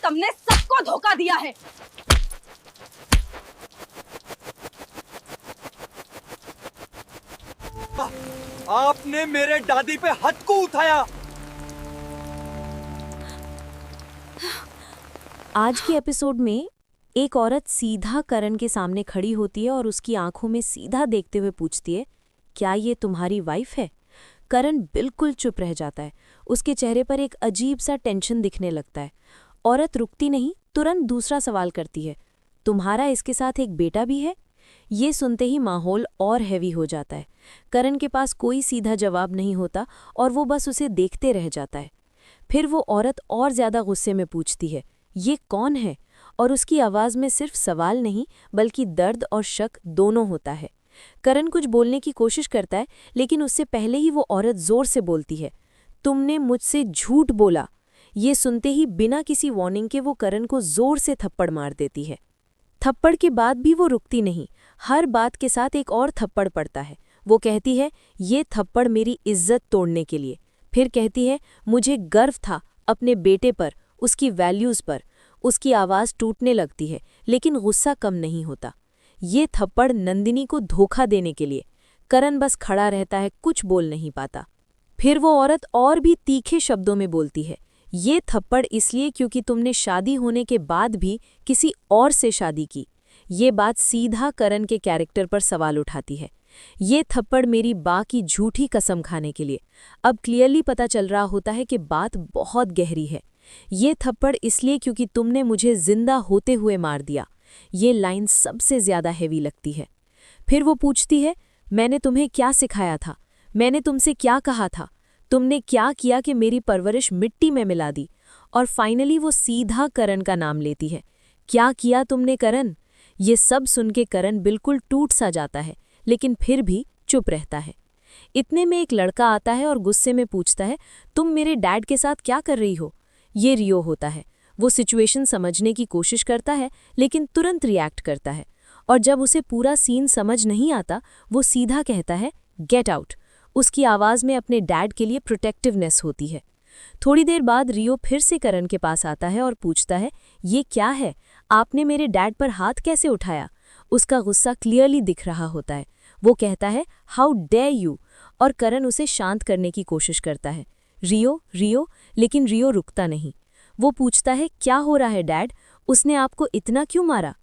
गौतम ने सबको धोखा दिया है। आपने मेरे दादी पे हाथ को उठाया। आज के एपिसोड में एक औरत सीधा करण के सामने खड़ी होती है और उसकी आंखों में सीधा देखते हुए पूछती है, क्या ये तुम्हारी वाइफ है? करण बिल्कुल चुप रह जाता है। उसके चेहरे पर एक अजीब सा टेंशन दिखने लगता है। औरत रुकती नहीं, तुरंत दूसरा सवाल करती है, तुम्हारा इसके साथ एक बेटा भी है? ये सुनते ही माहौल और हैवी हो जाता है। करण के पास कोई सीधा जवाब नहीं होता और वो बस उसे देखते रह जाता है। फिर वो औरत और ज्यादा गुस्से में पूछती है, ये कौन है? और उसकी आवाज़ में सिर्फ सवाल नहीं बल्कि दर्द और शक दोनों होता है। करण कुछ बोलने की कोशिश करता है, लेकिन उससे पहले ही वो औरत जोर से बोलती है, तुमने मुझसे झूठ बोला। ये सुनते ही बिना किसी वार्निंग के वो करण को जोर से थप्पड़ मार देती है। थप्पड़ के बाद भी वो रुकती नहीं, हर बात के साथ एक और थप्पड़ पड़ता है। वो कहती है, ये थप्पड़ मेरी इज्जत तोड़ने के लिए। फिर कहती है, मुझे गर्व था अपने बेटे पर, उसकी वैल्यूज़ पर। उसकी आवाज़ टूटने लगती है, लेकिन गुस्सा कम नहीं होता। ये थप्पड़ नंदिनी को धोखा देने के लिए। करण बस खड़ा रहता है, कुछ बोल नहीं पाता। फिर वो औरत और भी तीखे शब्दों में बोलती है, ये थप्पड़ इसलिए क्योंकि तुमने शादी होने के बाद भी किसी और से शादी की। ये बात सीधा करण के कैरेक्टर पर सवाल उठाती है। ये थप्पड़ मेरी बा की झूठी कसम खाने के लिए। अब क्लियरली पता चल रहा होता है कि बात बहुत गहरी है। ये थप्पड़ इसलिए क्योंकि तुमने मुझे जिंदा होते हुए मार दिया। ये लाइन सबसे ज्यादा हैवी लगती है। फिर वो पूछती है, मैंने तुम्हें क्या सिखाया था? मैंने तुमसे क्या कहा था? तुमने क्या किया कि मेरी परवरिश मिट्टी में मिला दी? और फाइनली वो सीधा करण का नाम लेती है, क्या किया तुमने करण? ये सब सुन के करण बिल्कुल टूट सा जाता है, लेकिन फिर भी चुप रहता है। इतने में एक लड़का आता है और गुस्से में पूछता है, तुम मेरे डैड के साथ क्या कर रही हो? ये रियो होता है। वो सिचुएशन समझने की कोशिश करता है, लेकिन तुरंत रिएक्ट करता है। और जब उसे पूरा सीन समझ नहीं आता, वो सीधा कहता है, गेट आउट। उसकी आवाज़ में अपने डैड के लिए प्रोटेक्टिवनेस होती है। थोड़ी देर बाद रियो फिर से करण के पास आता है और पूछता है, ये क्या है? आपने मेरे डैड पर हाथ कैसे उठाया? उसका गुस्सा क्लियरली दिख रहा होता है। वो कहता है, हाउ डेयर यू? और करण उसे शांत करने की कोशिश करता है, रियो रियो, लेकिन रियो रुकता नहीं। वो पूछता है, क्या हो रहा है डैड? उसने आपको इतना क्यों मारा?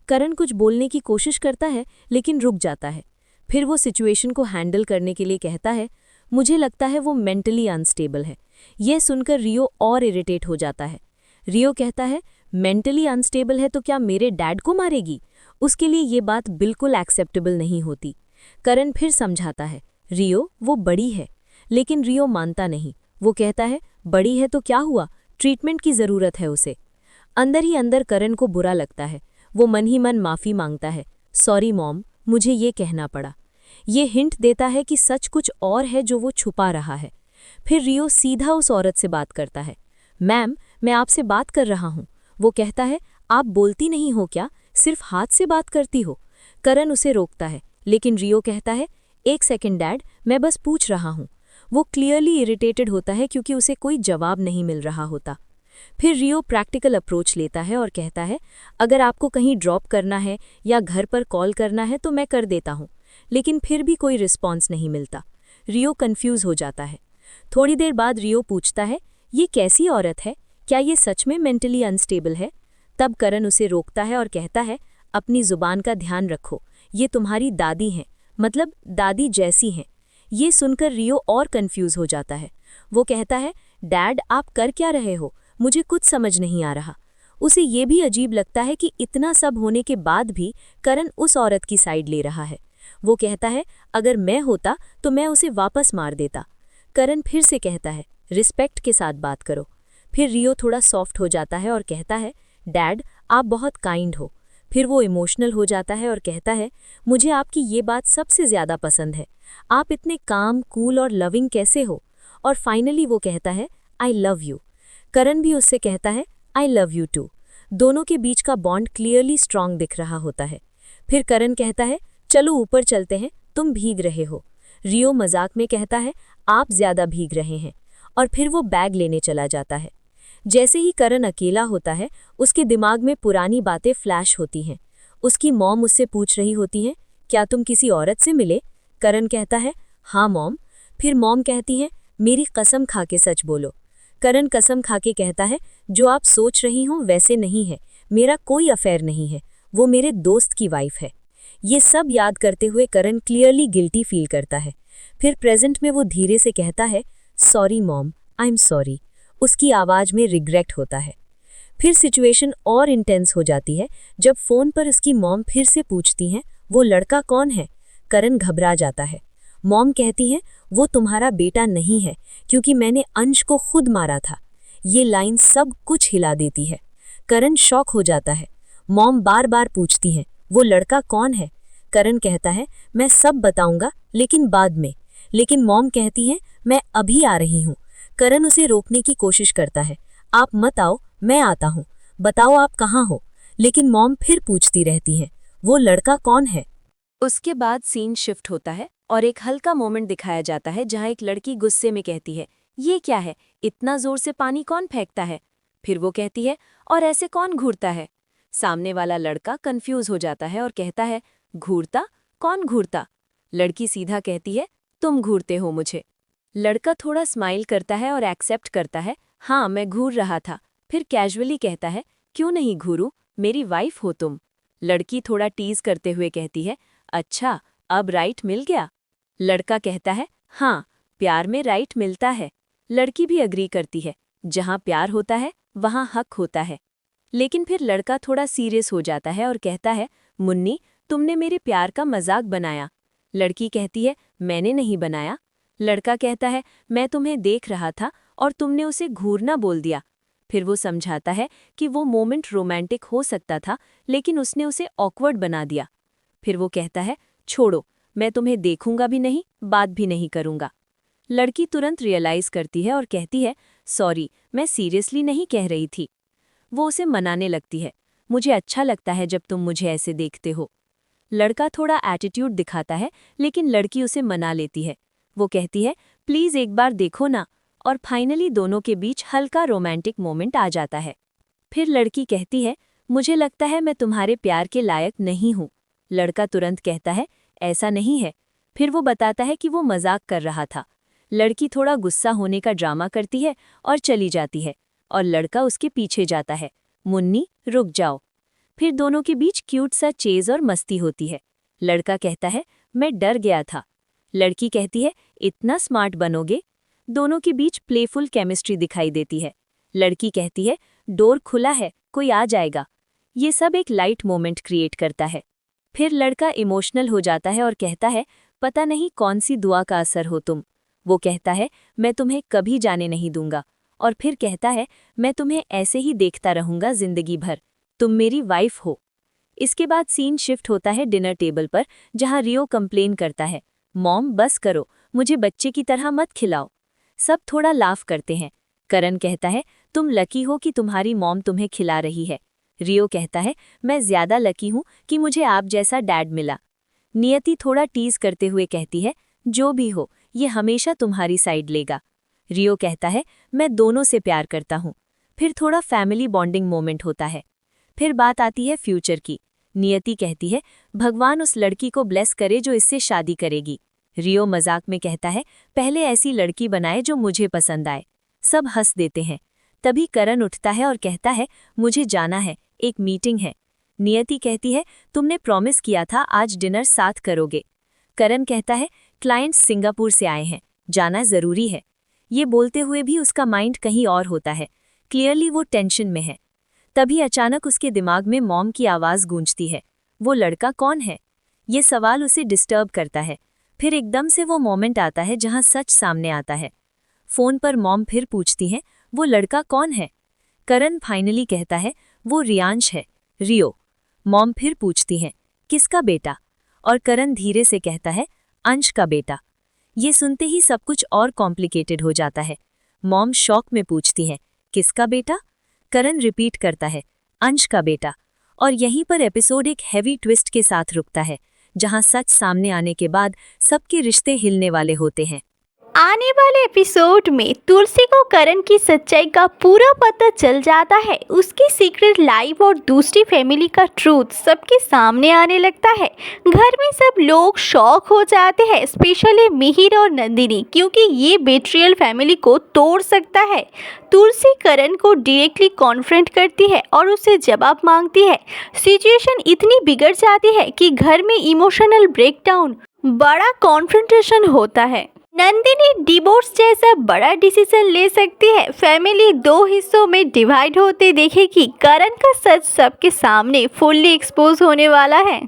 करण कुछ बोलने की कोशिश करता है, लेकिन रुक जाता है। फिर वो सिचुएशन को हैंडल करने के लिए कहता है, मुझे लगता है वो मेंटली अनस्टेबल है। यह सुनकर रियो और इरिटेट हो जाता है। रियो कहता है, मेंटली अनस्टेबल है तो क्या मेरे डैड को मारेगी? उसके लिए ये बात बिल्कुल एक्सेप्टेबल नहीं होती। करण फिर समझाता है, रियो वो बड़ी है। लेकिन रियो मानता नहीं। वो कहता है, बड़ी है तो क्या हुआ? ट्रीटमेंट की ज़रूरत है उसे। अंदर ही अंदर करण को बुरा लगता है। वो मन ही मन माफ़ी मांगता है, सॉरी मॉम, मुझे ये कहना पड़ा। ये हिंट देता है कि सच कुछ और है जो वो छुपा रहा है। फिर रियो सीधा उस औरत से बात करता है, मैम मैं आपसे बात कर रहा हूँ। वो कहता है, आप बोलती नहीं हो क्या? सिर्फ हाथ से बात करती हो? करण उसे रोकता है, लेकिन रियो कहता है, एक सेकंड डैड, मैं बस पूछ रहा हूँ। वो क्लियरली इरिटेटेड होता है क्योंकि उसे कोई जवाब नहीं मिल रहा होता। फिर रियो प्रैक्टिकल अप्रोच लेता है और कहता है, अगर आपको कहीं ड्रॉप करना है या घर पर कॉल करना है तो मैं कर देता हूँ। लेकिन फिर भी कोई रिस्पॉन्स नहीं मिलता। रियो कंफ्यूज हो जाता है। थोड़ी देर बाद रियो पूछता है, ये कैसी औरत है? क्या ये सच में मेंटली अनस्टेबल है? तब करण उसे रोकता है और कहता है, अपनी जुबान का ध्यान रखो, ये तुम्हारी दादी हैं, मतलब दादी जैसी हैं। ये सुनकर रियो और कंफ्यूज हो जाता है। वो कहता है, डैड आप कर क्या रहे हो? मुझे कुछ समझ नहीं आ रहा। उसे ये भी अजीब लगता है कि इतना सब होने के बाद भी करण उस औरत की साइड ले रहा है। वो कहता है, अगर मैं होता तो मैं उसे वापस मार देता। करण फिर से कहता है, रिस्पेक्ट के साथ बात करो। फिर रियो थोड़ा सॉफ्ट हो जाता है और कहता है, डैड आप बहुत काइंड हो। फिर वो इमोशनल हो जाता है और कहता है, मुझे आपकी ये बात सबसे ज़्यादा पसंद है। आप इतने काम, कूल और लविंग कैसे हो? और फाइनली वो कहता है, आई लव यू। करण भी उससे कहता है, आई लव यू टू। दोनों के बीच का बॉन्ड क्लियरली स्ट्रांग दिख रहा होता है। फिर करण कहता है, चलो ऊपर चलते हैं, तुम भीग रहे हो। रियो मजाक में कहता है, आप ज़्यादा भीग रहे हैं। और फिर वो बैग लेने चला जाता है। जैसे ही करण अकेला होता है उसके दिमाग में पुरानी बातें फ्लैश होती हैं। उसकी मॉम उससे पूछ रही होती हैं, क्या तुम किसी औरत से मिले? करण कहता है, हाँ मॉम। फिर मॉम कहती हैं, मेरी कसम खा के सच बोलो। करण कसम खा के कहता है, जो आप सोच रही हो वैसे नहीं है, मेरा कोई अफेयर नहीं है, वो मेरे दोस्त की वाइफ है। ये सब याद करते हुए करण क्लियरली गिल्टी फील करता है। फिर प्रेजेंट में वो धीरे से कहता है, sorry mom, I am sorry. उसकी आवाज़ में रिग्रेट होता है। फिर सिचुएशन और इंटेंस हो जाती है जब फ़ोन पर उसकी मॉम फिर से पूछती हैं, वो लड़का कौन है? करण घबरा जाता है। मॉम कहती हैं, वो तुम्हारा बेटा नहीं है क्योंकि मैंने अंश को खुद मारा था। ये लाइन सब कुछ हिला देती है। करण शॉक हो जाता है। मॉम बार बार पूछती हैं, वो लड़का कौन है? करण कहता है, मैं सब बताऊंगा लेकिन बाद में। लेकिन मॉम कहती हैं, मैं अभी आ रही हूँ। करण उसे रोकने की कोशिश करता है, आप मत आओ, मैं आता हूँ, बताओ आप कहाँ हो? लेकिन मॉम फिर पूछती रहती हैं, वो लड़का कौन है? उसके बाद सीन शिफ्ट होता है और एक हल्का मोमेंट दिखाया जाता है जहाँ एक लड़की गुस्से में कहती है, ये क्या है, इतना जोर से पानी कौन फेंकता है? फिर वो कहती है, और ऐसे कौन घूरता है? सामने वाला लड़का कंफ्यूज हो जाता है और कहता है, घूरता? कौन घूरता? लड़की सीधा कहती है, तुम घूरते हो मुझे। लड़का थोड़ा स्माइल करता है और एक्सेप्ट करता है, हाँ मैं घूर रहा था। फिर कैजुअली कहता है, क्यों नहीं घूरूं, मेरी वाइफ हो तुम। लड़की थोड़ा टीज करते हुए कहती है, अच्छा अब राइट मिल गया? लड़का कहता है, हाँ प्यार में राइट मिलता है। लड़की भी अग्री करती है, जहाँ प्यार होता है वहाँ हक होता है। लेकिन फिर लड़का थोड़ा सीरियस हो जाता है और कहता है, मुन्नी तुमने मेरे प्यार का मजाक बनाया। लड़की कहती है, मैंने नहीं बनाया। लड़का कहता है, मैं तुम्हें देख रहा था और तुमने उसे घूरना बोल दिया। फिर वो समझाता है कि वो मोमेंट रोमांटिक हो सकता था लेकिन उसने उसे ऑकवर्ड बना दिया। फिर वो कहता है, छोड़ो, मैं तुम्हें देखूंगा भी नहीं, बात भी नहीं करूंगा। लड़की तुरंत रियलाइज करती है और कहती है, सॉरी मैं सीरियसली नहीं कह रही थी। वो उसे मनाने लगती है, मुझे अच्छा लगता है जब तुम मुझे ऐसे देखते हो। लड़का थोड़ा एटीट्यूड दिखाता है लेकिन लड़की उसे मना लेती है। वो कहती है, प्लीज़ एक बार देखो ना। और फाइनली दोनों के बीच हल्का रोमांटिक मोमेंट आ जाता है। फिर लड़की कहती है, मुझे लगता है मैं तुम्हारे प्यार के लायक नहीं हूँ। लड़का तुरंत कहता है, ऐसा नहीं है। फिर वो बताता है कि वो मजाक कर रहा था। लड़की थोड़ा गुस्सा होने का ड्रामा करती है और चली जाती है और लड़का उसके पीछे जाता है, मुन्नी रुक जाओ। फिर दोनों के बीच क्यूट सा चेज और मस्ती होती है। लड़का कहता है, मैं डर गया था। लड़की कहती है, इतना स्मार्ट बनोगे? दोनों के बीच प्लेफुल केमिस्ट्री दिखाई देती है। लड़की कहती है, डोर खुला है, कोई आ जाएगा। ये सब एक लाइट मोमेंट क्रिएट करता है। फिर लड़का इमोशनल हो जाता है और कहता है, पता नहीं कौन सी दुआ का असर हो तुम। वो कहता है, मैं तुम्हें कभी जाने नहीं दूंगा। और फिर कहता है, मैं तुम्हें ऐसे ही देखता रहूंगा जिंदगी भर, तुम मेरी वाइफ हो। इसके बाद सीन शिफ्ट होता है डिनर टेबल पर, जहां रियो कंप्लेन करता है, मॉम बस करो, मुझे बच्चे की तरह मत खिलाओ। सब थोड़ा लाफ करते हैं। करण कहता है, तुम लकी हो कि तुम्हारी मॉम तुम्हें खिला रही है। रियो कहता है, मैं ज्यादा लकी हूं कि मुझे आप जैसा डैड मिला। नियति थोड़ा टीज करते हुए कहती है, जो भी हो ये हमेशा तुम्हारी साइड लेगा। रियो कहता है, मैं दोनों से प्यार करता हूँ। फिर थोड़ा फैमिली बॉन्डिंग मोमेंट होता है। फिर बात आती है फ्यूचर की। नियति कहती है, भगवान उस लड़की को ब्लेस करे जो इससे शादी करेगी। रियो मजाक में कहता है, पहले ऐसी लड़की बनाए जो मुझे पसंद आए। सब हंस देते हैं। तभी करण उठता है और कहता है, मुझे जाना है, एक मीटिंग है। नियति कहती है, तुमने प्रॉमिस किया था आज डिनर साथ करोगे। करण कहता है, क्लाइंट्स सिंगापुर से आए हैं, जाना जरूरी है। ये बोलते हुए भी उसका माइंड कहीं और होता है। क्लियरली वो टेंशन में है। तभी अचानक उसके दिमाग में मॉम की आवाज़ गूंजती है, वो लड़का कौन है? ये सवाल उसे डिस्टर्ब करता है। फिर एकदम से वो मोमेंट आता है जहां सच सामने आता है। फोन पर मॉम फिर पूछती हैं, वो लड़का कौन है? करण फाइनली कहता है, वो रियांश है, रियो। मॉम फिर पूछती हैं, किसका बेटा? और करण धीरे से कहता है, अंश का बेटा। ये सुनते ही सब कुछ और कॉम्प्लिकेटेड हो जाता है। मॉम शॉक में पूछती हैं, किसका बेटा? करण रिपीट करता है, अंश का बेटा। और यहीं पर एपिसोड एक हैवी ट्विस्ट के साथ रुकता है, जहां सच सामने आने के बाद सबके रिश्ते हिलने वाले होते हैं। आने वाले एपिसोड में तुलसी को करण की सच्चाई का पूरा पता चल जाता है। उसकी सीक्रेट लाइफ और दूसरी फैमिली का ट्रूथ सबके सामने आने लगता है। घर में सब लोग शॉक हो जाते हैं, स्पेशली मिहिर और नंदिनी, क्योंकि ये बेट्रियल फैमिली को तोड़ सकता है। तुलसी करण को डायरेक्टली कॉन्फ्रंट करती है और उससे जवाब मांगती है। सिचुएशन इतनी बिगड़ जाती है कि घर में इमोशनल ब्रेकडाउन, बड़ा कॉन्फ्रंटेशन होता है। नंदिनी डिवोर्स जैसा बड़ा डिसीजन ले सकती है। फैमिली 2 हिस्सों में डिवाइड होते देखेगी। करण का सच सबके सामने फुल्ली एक्सपोज होने वाला है।